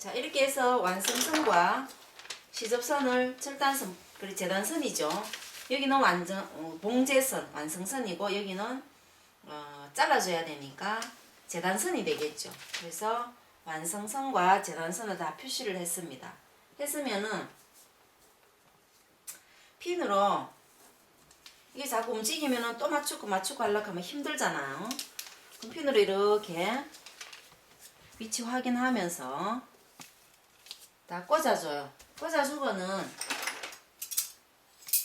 자, 이렇게 해서 완성선과 시접선을 절단선, 그리고 재단선이죠. 여기는 봉제선, 완성선이고 여기는 잘라줘야 되니까 재단선이 되겠죠. 그래서 완성선과 재단선을 다 표시를 했습니다. 했으면은 핀으로 이게 자꾸 움직이면은 또 맞추고 하려고 하면 힘들잖아요. 그럼 핀으로 이렇게 위치 확인하면서 다 꽂아줘요. 꽂아주고는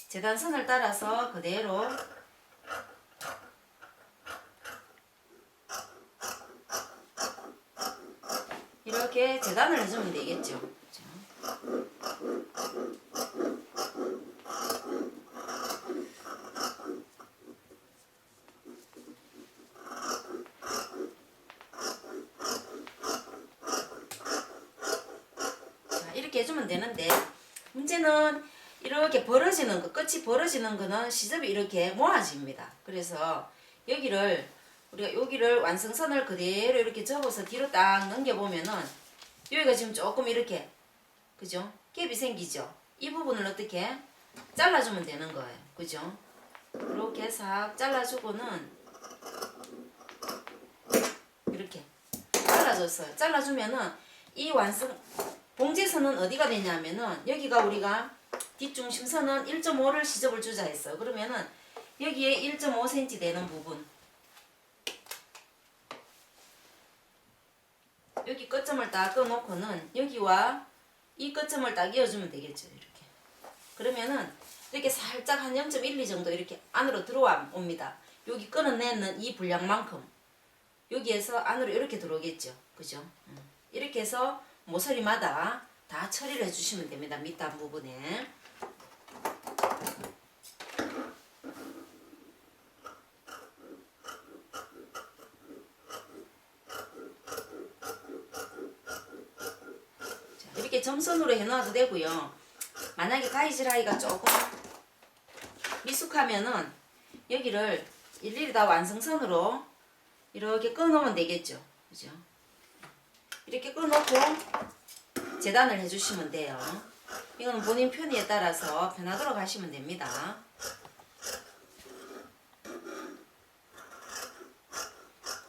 재단선을 따라서 그대로 이렇게 재단을 해주면 되겠죠. 자, 이렇게 해주면 되는데 문제는 이렇게 벌어지는 거, 끝이 벌어지는 거는 시접이 이렇게 모아집니다. 그래서 우리가 여기를 완성선을 그대로 이렇게 접어서 뒤로 딱 넘겨보면은 여기가 지금 조금 이렇게, 그죠? 갭이 생기죠? 이 부분을 어떻게 잘라주면 되는 거예요. 그죠? 이렇게 싹 잘라주고는 이렇게 잘라줬어요. 잘라주면은 이 봉제선은 어디가 되냐면은 여기가 우리가 뒷중심선은 1.5를 시접을 주자 했어. 그러면은 여기에 1.5cm 되는 부분, 여기 끝점을 딱 꺼놓고는 여기와 이 끝점을 딱 이어주면 되겠죠. 이렇게. 그러면은 이렇게 살짝 한 0.12 정도 이렇게 안으로 들어옵니다. 여기 끊어내는 이 분량만큼 여기에서 안으로 이렇게 들어오겠죠. 그죠? 이렇게 해서 모서리마다 다 처리를 해주시면 됩니다. 밑단 부분에. 이렇게 점선으로 해놔도 되고요. 만약에 가위질하기가 조금 미숙하면은 여기를 일일이 다 완성선으로 이렇게 끊어놓으면 되겠죠. 그죠? 이렇게 끊어놓고 재단을 해주시면 돼요. 이거는 본인 편의에 따라서 편하도록 하시면 됩니다.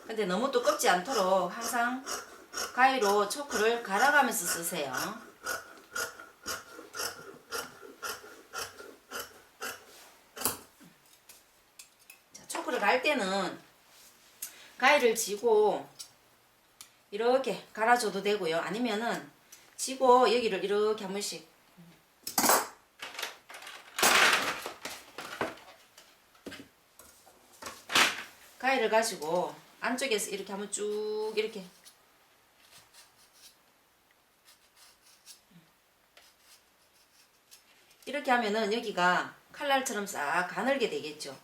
근데 너무 두껍지 않도록 항상 가위로 초크를 갈아가면서 쓰세요. 자, 초크를 갈 때는 가위를 쥐고 이렇게 갈아줘도 되고요. 아니면은 쥐고 여기를 이렇게 한 번씩 가위를 가지고 안쪽에서 이렇게 한번 쭉 이렇게 하면은 여기가 칼날처럼 싹 가늘게 되겠죠.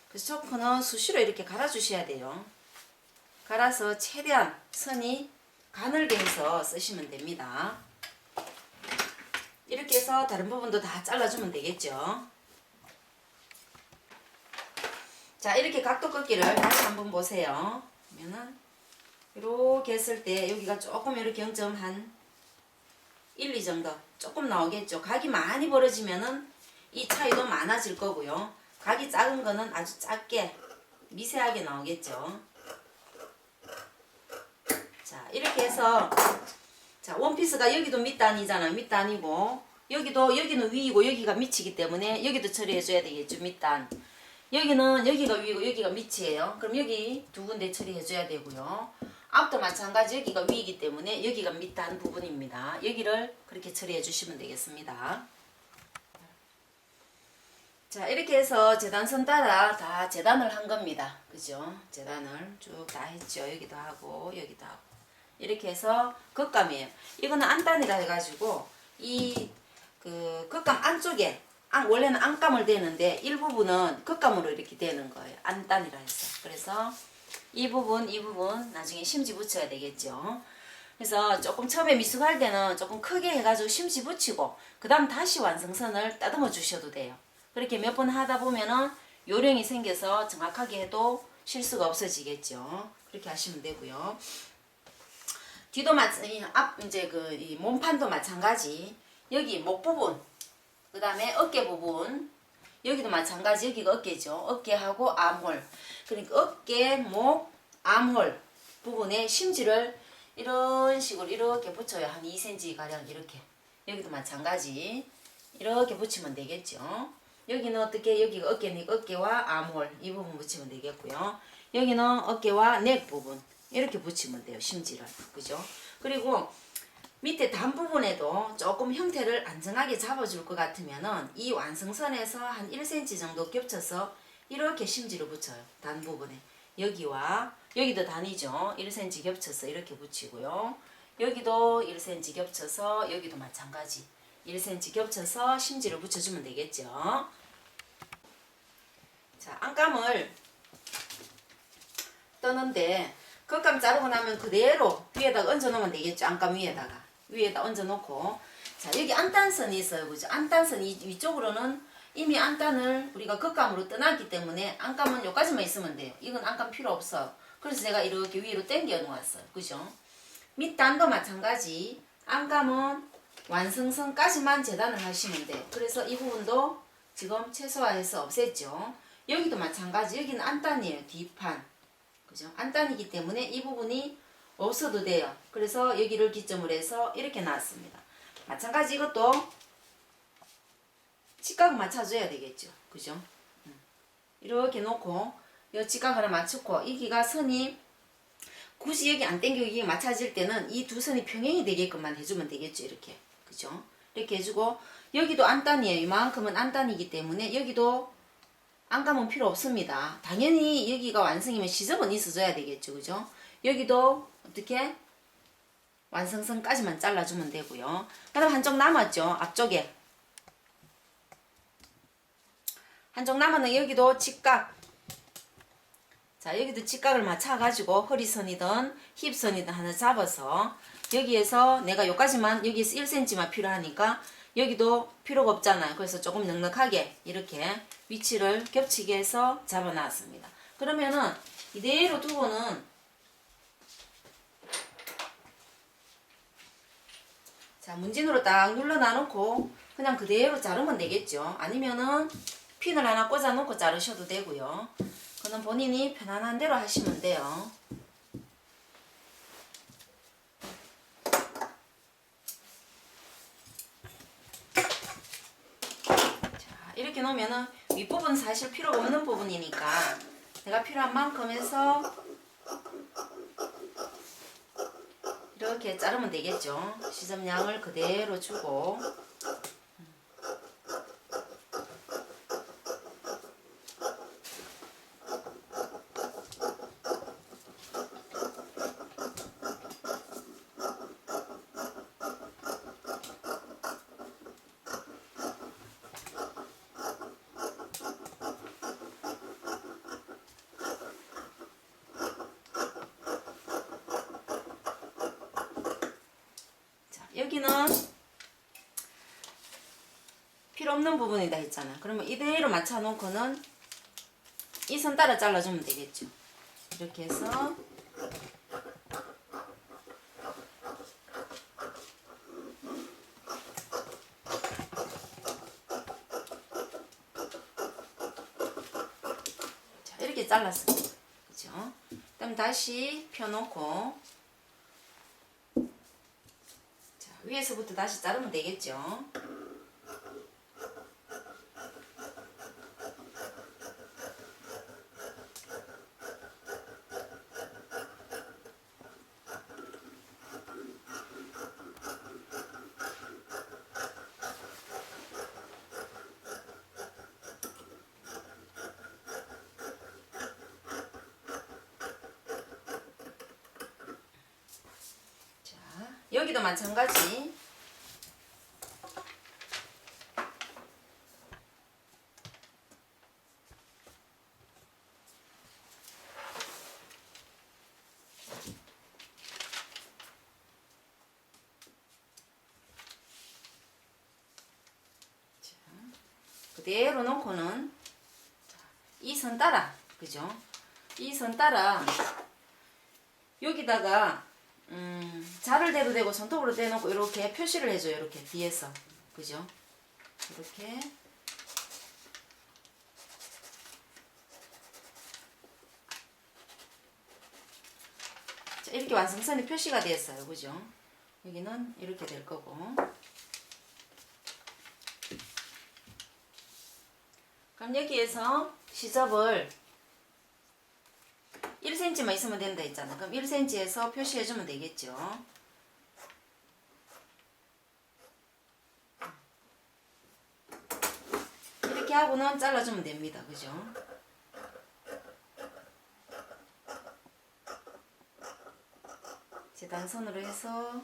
그래서 초크는 수시로 이렇게 갈아주셔야 돼요. 갈아서 최대한 선이 가늘게 해서 쓰시면 됩니다. 이렇게 해서 다른 부분도 다 잘라주면 되겠죠. 자, 이렇게 각도 꺾기를 다시 한번 보세요. 그러면은 이렇게 했을 때 여기가 조금 이렇게 0.1, 2 정도 조금 나오겠죠. 각이 많이 벌어지면은 이 차이도 많아질 거고요. 각이 작은 거는 아주 작게 미세하게 나오겠죠. 자, 이렇게 해서 자, 원피스가 여기도 밑단이잖아요. 밑단이고 여기는 위이고 여기가 밑이기 때문에 여기도 처리해 줘야 되겠죠. 밑단. 여기는 여기가 위고 여기가 밑이에요. 그럼 여기 두 군데 처리해 줘야 되고요. 앞도 마찬가지 여기가 위이기 때문에 여기가 밑단 부분입니다. 여기를 그렇게 처리해 주시면 되겠습니다. 자, 이렇게 해서 재단선 따라 다 재단을 한 겁니다. 그죠? 재단을 쭉 다 했죠. 여기도 하고 여기도 하고 이렇게 해서 겉감이에요. 이거는 안단이라 해가지고 이 겉감 안쪽에 원래는 안감을 대는데 일부분은 겉감으로 이렇게 되는 거예요. 안단이라 해서. 그래서 이 부분 나중에 심지 붙여야 되겠죠. 그래서 조금 처음에 미숙할 때는 조금 크게 해가지고 심지 붙이고 그 다음 다시 완성선을 따듬어 주셔도 돼요. 그렇게 몇 번 하다 보면은 요령이 생겨서 정확하게 해도 실수가 없어지겠죠. 그렇게 하시면 되고요. 뒤도 앞 이제 이 몸판도 마찬가지. 여기 목 부분, 그 다음에 어깨 부분, 여기도 마찬가지. 여기가 어깨죠. 어깨하고 암홀. 그러니까 어깨, 목, 암홀 부분에 심지를 이런 식으로 이렇게 붙여요. 한 2cm 가량 이렇게. 여기도 마찬가지. 이렇게 붙이면 되겠죠. 여기는 어떻게? 여기가 어깨와 암홀 이 부분 붙이면 되겠고요. 여기는 어깨와 넥 부분 이렇게 붙이면 돼요. 심지를. 그죠? 그리고 밑에 단 부분에도 조금 형태를 안전하게 잡아줄 것 같으면은 이 완성선에서 한 1cm 정도 겹쳐서 이렇게 심지를 붙여요. 단 부분에. 여기와 여기도 단이죠. 1cm 겹쳐서 이렇게 붙이고요. 여기도 1cm 겹쳐서 여기도 마찬가지. 1cm 겹쳐서 심지를 붙여주면 되겠죠. 자, 안감을 떠는데 겉감 자르고 나면 그대로 위에다가 얹어 놓으면 되겠죠. 안감 위에다 얹어 놓고, 자, 여기 안단선이 있어요. 그죠? 안단선이 위쪽으로는 이미 안단을 우리가 겉감으로 떠났기 때문에 안감은 여기까지만 있으면 돼요. 이건 안감 필요 없어. 그래서 제가 이렇게 위로 당겨 놓았어요. 그죠? 밑단도 마찬가지. 안감은 완성선까지만 재단을 하시면 돼요. 그래서 이 부분도 지금 최소화해서 없앴죠. 여기도 마찬가지. 여기는 안단이에요. 뒷판. 그죠? 안단이기 때문에 이 부분이 없어도 돼요. 그래서 여기를 기점으로 해서 이렇게 놨습니다. 마찬가지 이것도 직각을 맞춰줘야 되겠죠. 그죠? 이렇게 놓고 이 직각 하나 맞추고 여기가 선이 굳이 여기 안 당기고 여기 맞춰질 때는 이 두 선이 평행이 되게끔만 해주면 되겠죠. 이렇게. 그죠? 이렇게 해주고 여기도 안단이에요. 이만큼은 안단이기 때문에 여기도 안감은 필요 없습니다. 당연히 여기가 완성이면 시접은 있어줘야 되겠죠. 그죠? 여기도 어떻게? 완성선까지만 잘라주면 되고요. 그 다음 한쪽 남았죠. 앞쪽에. 한쪽 남았는 여기도 직각. 자, 여기도 직각을 맞춰가지고 허리선이든 힙선이든 하나 잡아서 여기에서 내가 여기까지만, 여기에서 1cm만 필요하니까 여기도 필요가 없잖아요. 그래서 조금 넉넉하게 이렇게 위치를 겹치게 해서 잡아놨습니다. 그러면은 이대로 두고는 자, 문진으로 딱 눌러 놔놓고 그냥 그대로 자르면 되겠죠. 아니면은 핀을 하나 꽂아 놓고 자르셔도 되고요. 그건 본인이 편안한 대로 하시면 돼요. 자, 이렇게 놓으면은 윗부분 사실 필요가 없는 부분이니까 내가 필요한 만큼 해서 이렇게 자르면 되겠죠. 시접량을 그대로 주고 여기는 필요 없는 부분이다 했잖아. 그러면 이대로 맞춰 놓고는 이 선 따라 잘라주면 되겠죠. 이렇게 해서 자, 이렇게 잘랐습니다. 그죠? 그다음 다시 펴놓고 자, 위에서부터 다시 자르면 되겠죠. 여기도 마찬가지. 자, 그대로 놓고는 이 선 따라, 그죠? 이 선 따라 여기다가 자를 대도 되고 손톱으로 대놓고 이렇게 표시를 해줘요. 이렇게 뒤에서. 그죠? 이렇게. 자, 이렇게 완성선이 표시가 되었어요. 그죠? 여기는 이렇게 될 거고. 그럼 여기에서 시접을 1cm만 있으면 된다 했잖아. 그럼 1cm에서 표시해주면 되겠죠. 이렇게 하고는 잘라주면 됩니다. 그죠? 재단선으로 해서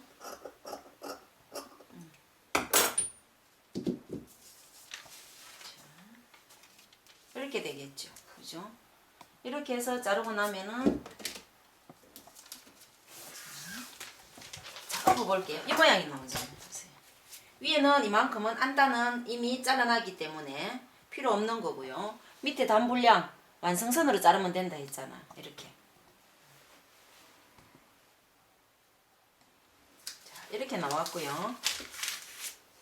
이렇게 되겠죠. 그죠? 이렇게 해서 자르고 나면은 자, 엎어볼게요. 이 모양이 나오죠. 보세요. 위에는 이만큼은 안단은 이미 잘라놨기 때문에 필요 없는 거고요. 밑에 단분량 완성선으로 자르면 된다 했잖아. 이렇게. 자, 이렇게 나왔고요.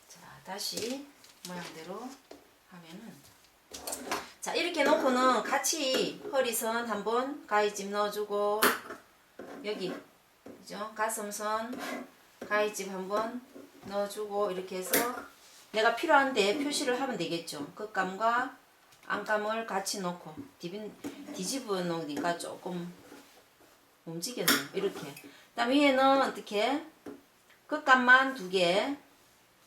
자, 다시 모양대로 하면은 자, 이렇게 놓고는 같이 허리선 한번 가위집 넣어주고 여기 그죠? 가슴선 가위집 한번 넣어주고 이렇게 해서 내가 필요한데 표시를 하면 되겠죠. 겉감과 안감을 같이 놓고 뒤집어 놓으니까 조금 움직였네요. 이렇게. 그 다음 위에는 어떻게 겉감만 2개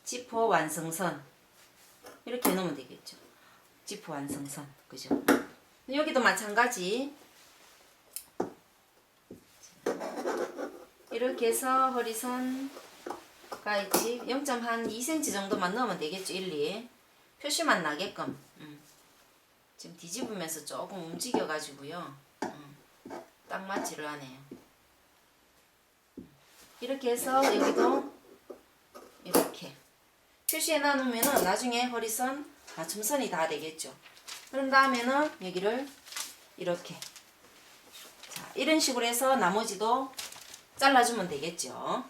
지퍼 완성선 이렇게 놓으면 되겠죠. 지퍼 완성선. 그죠? 여기도 마찬가지. 이렇게 해서 허리선 가위집 0.2cm 정도만 넣으면 되겠죠. 1, 2 표시만 나게끔. 지금 뒤집으면서 조금 움직여 가지고요. 딱 맞지를 않아요. 이렇게 해서 여기도 이렇게 표시해 놔놓으면은 나중에 허리선 맞춤선이 다 되겠죠. 그런 다음에는 여기를 이렇게 자, 이런 식으로 해서 나머지도 잘라주면 되겠죠.